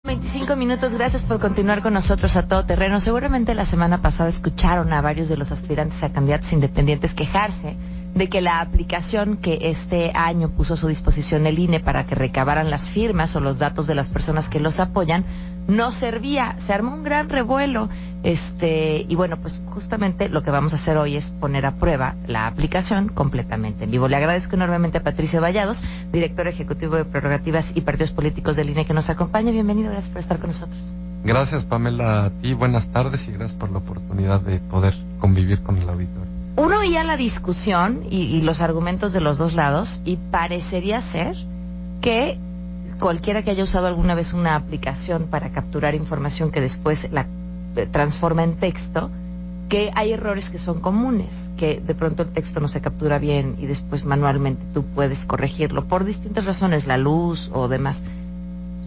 25 minutos, gracias por continuar con nosotros a Todo Terreno. Seguramente la semana pasada escucharon a varios de los aspirantes a candidatos independientes quejarse de que la aplicación que este año puso a su disposición el INE para que recabaran las firmas o los datos de las personas que los apoyan no servía. Se armó un gran revuelo, y bueno, pues justamente lo que vamos a hacer hoy es poner a prueba la aplicación completamente en vivo. Le agradezco enormemente a Patricio Vallados, director ejecutivo de Prerrogativas y Partidos Políticos del INE, que nos acompaña. Bienvenido, gracias por estar con nosotros. Gracias, Pamela, a ti, buenas tardes y gracias por la oportunidad de poder convivir con el auditorio. Uno oía la discusión y los argumentos de los dos lados y parecería ser que cualquiera que haya usado alguna vez una aplicación para capturar información que después la transforma en texto, que hay errores que son comunes, que de pronto el texto no se captura bien y después manualmente tú puedes corregirlo por distintas razones, la luz o demás.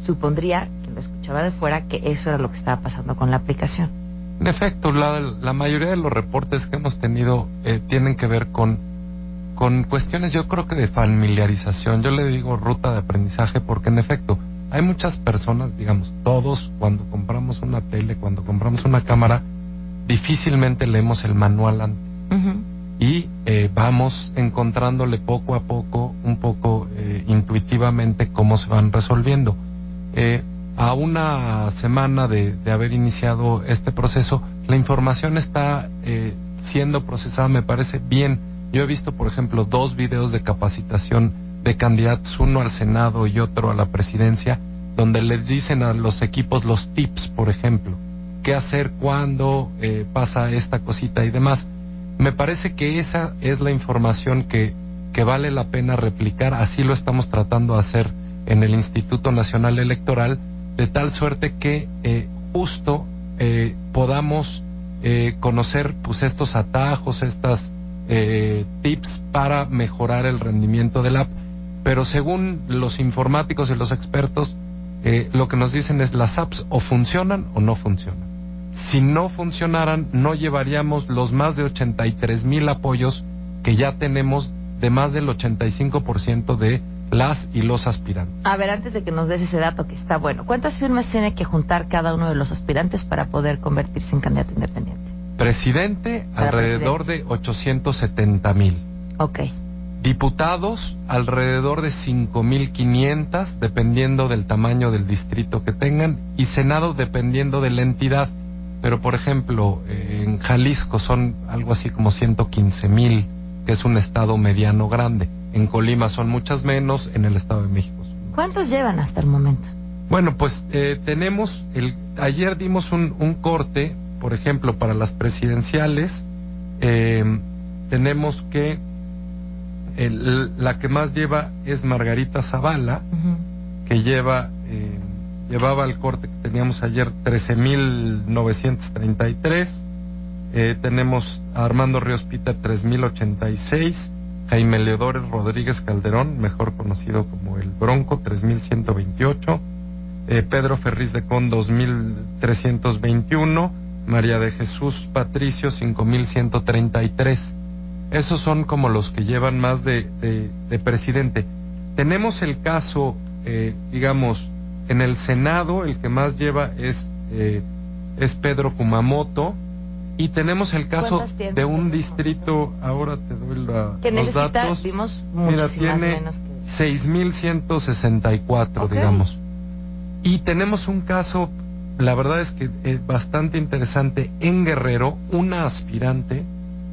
Supondría, quien lo escuchaba de fuera, que eso era lo que estaba pasando con la aplicación. En efecto, la mayoría de los reportes que hemos tenido tienen que ver con cuestiones, yo creo que de familiarización. Yo le digo ruta de aprendizaje porque en efecto hay muchas personas, digamos todos, cuando compramos una tele, cuando compramos una cámara, difícilmente leemos el manual antes. Y vamos encontrándole poco a poco, un poco intuitivamente cómo se van resolviendo. A una semana de haber iniciado este proceso, la información está siendo procesada, me parece bien. Yo he visto, por ejemplo, 2 videos de capacitación de candidatos, uno al Senado y otro a la presidencia, donde les dicen a los equipos los tips, por ejemplo, qué hacer cuando pasa esta cosita y demás. Me parece que esa es la información que vale la pena replicar. Así lo estamos tratando de hacer en el Instituto Nacional Electoral, de tal suerte que justo podamos conocer pues estos atajos, estas tips para mejorar el rendimiento del app. Pero según los informáticos y los expertos, lo que nos dicen es las apps o funcionan o no funcionan. Si no funcionaran, no llevaríamos los más de 83,000 apoyos que ya tenemos, de más del 85% de las y los aspirantes. A ver, antes de que nos des ese dato que está bueno, ¿cuántas firmas tiene que juntar cada uno de los aspirantes para poder convertirse en candidato independiente? Presidente, alrededor de 870,000. Ok. Diputados, alrededor de 5,500, dependiendo del tamaño del distrito que tengan, y Senado, dependiendo de la entidad. Pero, por ejemplo, en Jalisco son algo así como 115,000, que es un estado mediano grande. En Colima son muchas menos, en el Estado de México. ¿Cuántos llevan hasta el momento? Bueno, pues tenemos, ayer dimos un corte, por ejemplo, para las presidenciales, tenemos que la que más lleva es Margarita Zavala, que llevaba el corte que teníamos ayer 13,933, tenemos a Armando Ríos Peter 3,086, Jaime Leodoro Rodríguez Calderón, mejor conocido como el Bronco, 3,128, Pedro Ferriz de Con 2,321, María de Jesús Patricio 5,133. Esos son como los que llevan más de presidente. Tenemos el caso, digamos, en el Senado, el que más lleva es Pedro Kumamoto. Y tenemos el caso de un distrito, ahora te doy los datos. Vimos mira, tiene menos que 6,164, okay, digamos. Y tenemos un caso, la verdad es que es bastante interesante, en Guerrero, una aspirante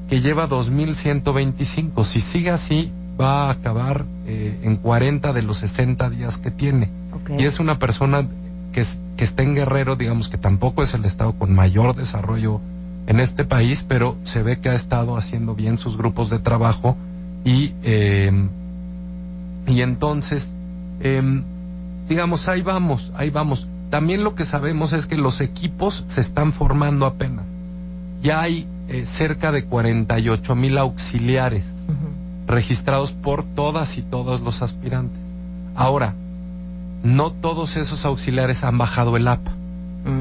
que lleva 2,125. Si sigue así, va a acabar en 40 de los 60 días que tiene. Okay. Y es una persona que está en Guerrero, digamos que tampoco es el estado con mayor desarrollo en este país, pero se ve que ha estado haciendo bien sus grupos de trabajo y entonces, digamos, ahí vamos. También lo que sabemos es que los equipos se están formando apenas. Ya hay cerca de 48,000 auxiliares registrados por todas y todos los aspirantes. Ahora, no todos esos auxiliares han bajado el app,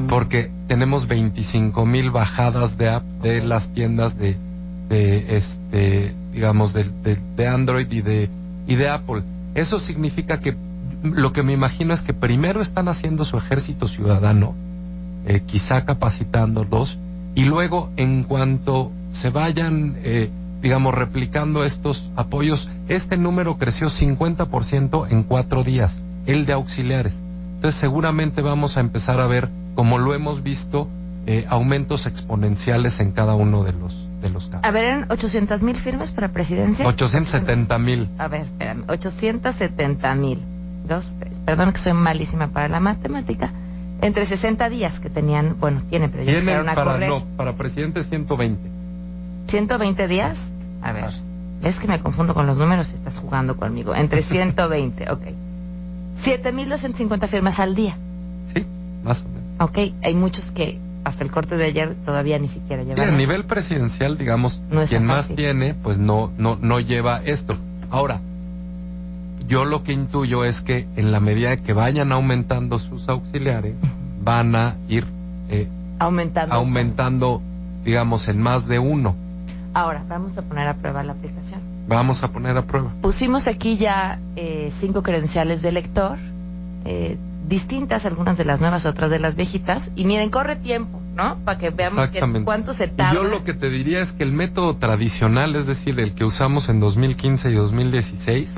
porque tenemos 25,000 bajadas de app de las tiendas digamos de Android y de Apple. Eso significa que lo que me imagino es que primero están haciendo su ejército ciudadano, quizá capacitándolos, y luego en cuanto se vayan, digamos, replicando estos apoyos, este número creció 50% en 4 días, el de auxiliares. Entonces seguramente vamos a empezar a ver, como lo hemos visto, aumentos exponenciales en cada uno de los casos. A ver, ¿eran 800,000 firmas para presidencia? 870,000. A ver, espérame, 870,000. Perdón que soy malísima para la matemática. Entre 60 días que tenían, bueno, tienen, pero ya empezaron a correr. No, para presidente 120. ¿120 días? A ver, es que me confundo con los números y estás jugando conmigo. Entre 120, ok. 7,250 firmas al día. Sí, más o menos. Ok, hay muchos que hasta el corte de ayer todavía ni siquiera llevan. Sí, a nivel presidencial, digamos, no quien más tiene, pues no lleva esto. Ahora, yo lo que intuyo es que en la medida que vayan aumentando sus auxiliares, van a ir aumentando, digamos, en más de uno. Ahora, vamos a poner a prueba la aplicación. Vamos a poner a prueba. Pusimos aquí ya 5 credenciales de lector, distintas, algunas de las nuevas, otras de las viejitas, y miren, corre tiempo, ¿no? Para que veamos cuánto se tarda. Yo lo que te diría es que el método tradicional, es decir, el que usamos en 2015 y 2016,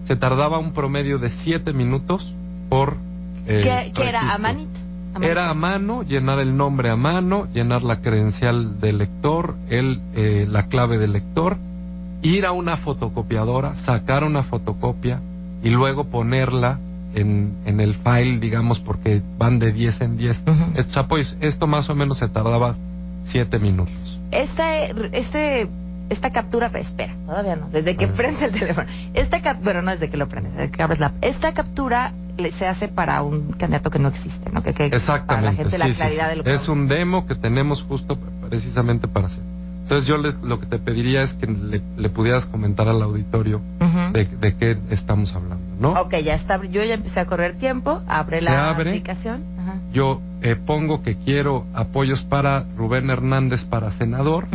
se tardaba un promedio de 7 minutos por ¿Qué era? ¿A manito? Era a mano, llenar el nombre a mano, llenar la credencial del lector, la clave del lector, ir a una fotocopiadora, sacar una fotocopia y luego ponerla en el file, digamos, porque van de 10 en 10 estos apoyos. Esto más o menos se tardaba 7 minutos. Esta captura, espera, todavía no, desde que prende el teléfono. Bueno, no desde que lo prendes, desde que abres esta captura se hace para un candidato que no existe, ¿no? Exactamente. Para la gente la claridad de lo que es un demo que tenemos justo precisamente para hacer. Entonces yo lo que te pediría es que le pudieras comentar al auditorio de qué estamos hablando, ¿no? Ok, ya está, yo ya empecé a correr tiempo, abre la aplicación. Yo pongo que quiero apoyos para Rubén Hernández para senador.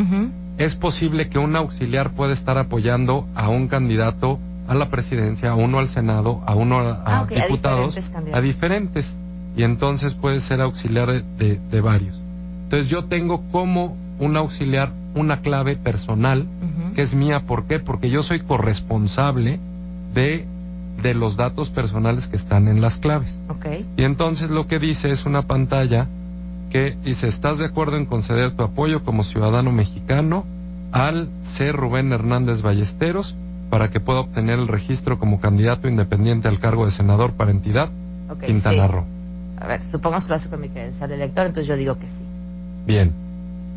Es posible que un auxiliar pueda estar apoyando a un candidato a la presidencia, a uno al Senado, a uno a diputados, a diferentes, y entonces puede ser auxiliar de varios. Entonces yo tengo como un auxiliar una clave personal que es mía. ¿Por qué? Porque yo soy corresponsable de los datos personales que están en las claves. Y entonces lo que dice es una pantalla que dice: ¿estás de acuerdo en conceder tu apoyo como ciudadano mexicano al C. Rubén Hernández Ballesteros para que pueda obtener el registro como candidato independiente al cargo de senador para entidad Quintana Roo? A ver, supongamos que lo hace con mi credencial de elector, entonces yo digo que sí. Bien.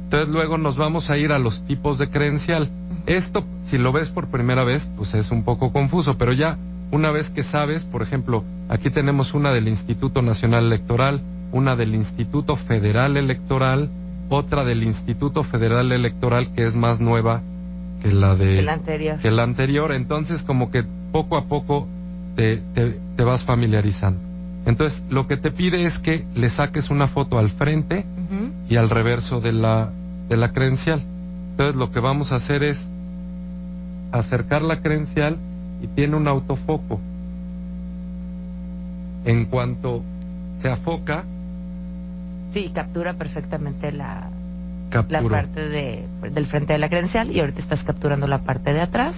Entonces luego nos vamos a ir a los tipos de credencial. Esto, si lo ves por primera vez, pues es un poco confuso, pero ya una vez que sabes, por ejemplo, aquí tenemos una del Instituto Nacional Electoral, una del Instituto Federal Electoral, otra del Instituto Federal Electoral que es más nueva que la anterior. Entonces como que poco a poco te vas familiarizando. Entonces lo que te pide es que le saques una foto al frente y al reverso de la credencial. Entonces lo que vamos a hacer es acercar la credencial y tiene un autofoco. En cuanto se afoca, sí, captura perfectamente la parte del frente de la credencial, y ahorita estás capturando la parte de atrás.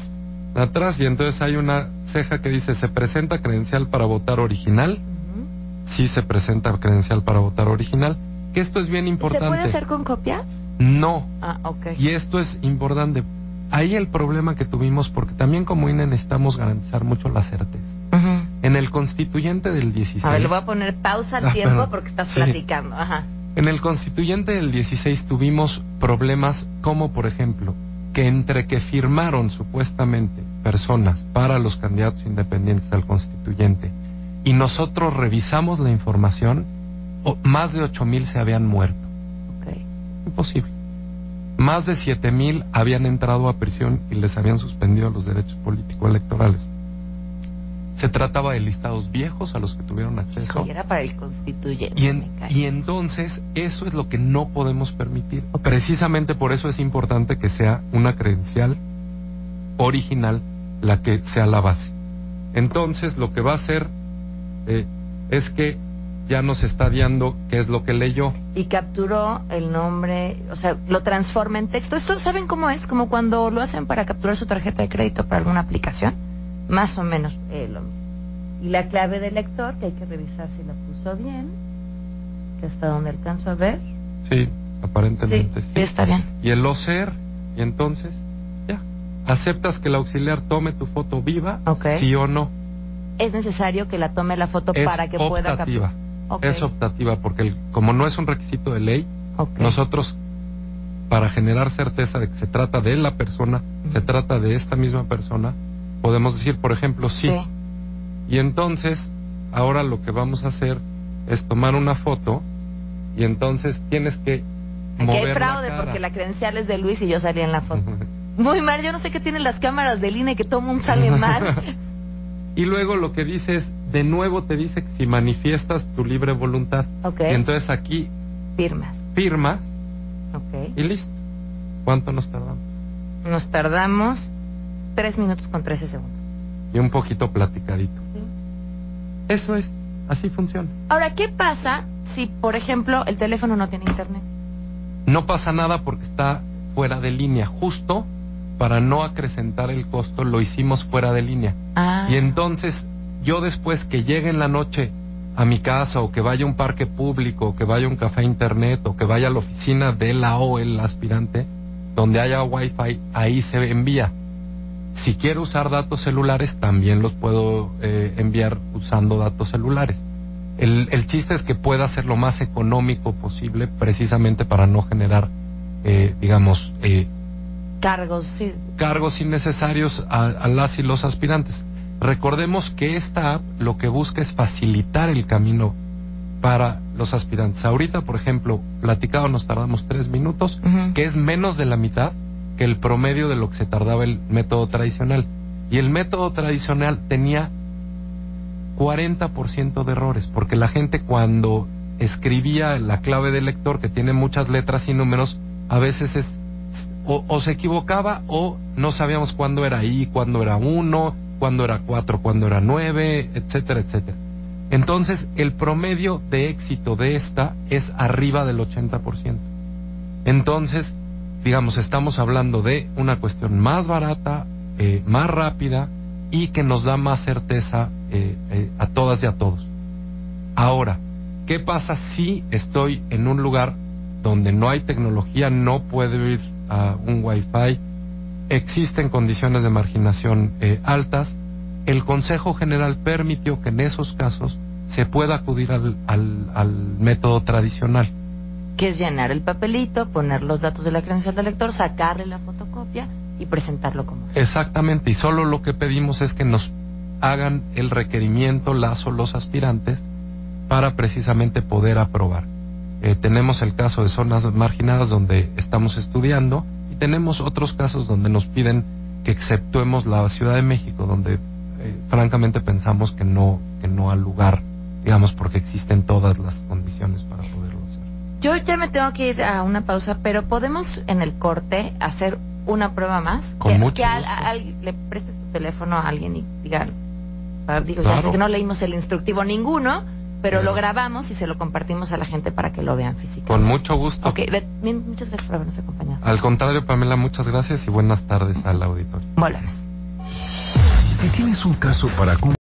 Y entonces hay una ceja que dice: ¿se presenta credencial para votar original? Sí, se presenta credencial para votar original. Que esto es bien importante. ¿Se puede hacer con copias? No. Ok. Y esto es importante. Ahí el problema que tuvimos, porque también como INE necesitamos garantizar mucho la certeza. En el constituyente del 16... A ver, le voy a poner pausa al tiempo porque estás platicando. En el constituyente del 16 tuvimos problemas como, por ejemplo, que entre que firmaron supuestamente personas para los candidatos independientes al constituyente y nosotros revisamos la información, más de 8,000 se habían muerto. Imposible. Más de 7,000 habían entrado a prisión y les habían suspendido los derechos políticos electorales. Se trataba de listados viejos a los que tuvieron acceso. Y era para el constituyente. Y entonces eso es lo que no podemos permitir. Precisamente por eso es importante que sea una credencial original la que sea la base. Entonces lo que va a hacer es que ya nos está dando qué es lo que leyó. Y capturó el nombre, o sea, lo transforma en texto. ¿Esto saben cómo es? Como cuando lo hacen para capturar su tarjeta de crédito para alguna aplicación. Más o menos lo mismo. Y la clave del lector, que hay que revisar si la puso bien, que hasta donde alcanzo a ver. Sí, aparentemente sí. Sí, está bien. Y el OCR, y entonces, ya. ¿Aceptas que el auxiliar tome tu foto viva? Okay. ¿Sí o no? ¿Es necesario que la tome la foto para que pueda capturar? Okay. Es optativa, porque como no es un requisito de ley, nosotros, para generar certeza de que se trata de la persona, se trata de esta misma persona, podemos decir, por ejemplo, sí. Y entonces, ahora lo que vamos a hacer es tomar una foto, y entonces tienes que mover hay fraude, la cara. Porque la credencial es de Luis y yo salí en la foto. Muy mal, yo no sé qué tienen las cámaras del INE, que todo mundo sale mal. Y luego lo que dice es, de nuevo te dice que si manifiestas tu libre voluntad. Y entonces aquí firmas. Y listo. ¿Cuánto nos tardamos? Nos tardamos 3 minutos con 13 segundos. Y un poquito platicadito. Sí. Eso es, así funciona. Ahora, ¿qué pasa si, por ejemplo, el teléfono no tiene internet? No pasa nada porque está fuera de línea. Justo para no acrecentar el costo, lo hicimos fuera de línea. Y entonces, yo después que llegue en la noche a mi casa, o que vaya a un parque público, o que vaya a un café internet, o que vaya a la oficina de la o el aspirante, donde haya wifi, ahí se envía. Si quiero usar datos celulares, también los puedo enviar usando datos celulares. El chiste es que pueda ser lo más económico posible, precisamente para no generar, cargos innecesarios a las y los aspirantes. Recordemos que esta app lo que busca es facilitar el camino para los aspirantes. Ahorita, por ejemplo, platicado nos tardamos 3 minutos, que es menos de la mitad que el promedio de lo que se tardaba el método tradicional. Y el método tradicional tenía 40% de errores, porque la gente, cuando escribía la clave del lector, que tiene muchas letras y números, a veces o se equivocaba, o no sabíamos cuándo era I, cuándo era 1, cuándo era 4, cuándo era 9, etcétera, etcétera. Entonces, el promedio de éxito de esta es arriba del 80%. Entonces, estamos hablando de una cuestión más barata, más rápida, y que nos da más certeza a todas y a todos. Ahora, ¿qué pasa si estoy en un lugar donde no hay tecnología, no puedo ir a un wifi, existen condiciones de marginación altas? El Consejo General permitió que en esos casos se pueda acudir al método tradicional, que es llenar el papelito, poner los datos de la credencial del lector, sacarle la fotocopia y presentarlo como es. Exactamente, y solo lo que pedimos es que nos hagan el requerimiento los aspirantes para precisamente poder aprobar. Tenemos el caso de zonas marginadas donde estamos estudiando, y tenemos otros casos donde nos piden que exceptuemos la Ciudad de México, donde francamente pensamos que no al lugar, porque existen todas las condiciones para poderlo hacer. Yo ya me tengo que ir a una pausa, pero podemos en el corte hacer una prueba más. Con mucho gusto. Le prestes tu teléfono a alguien y digan, claro. Ya sé que no leímos el instructivo ninguno, pero lo grabamos y se lo compartimos a la gente para que lo vean físicamente. Con mucho gusto. Muchas gracias por habernos acompañado. Al contrario, Pamela, muchas gracias y buenas tardes al auditorio. Volvemos. Si tienes un caso para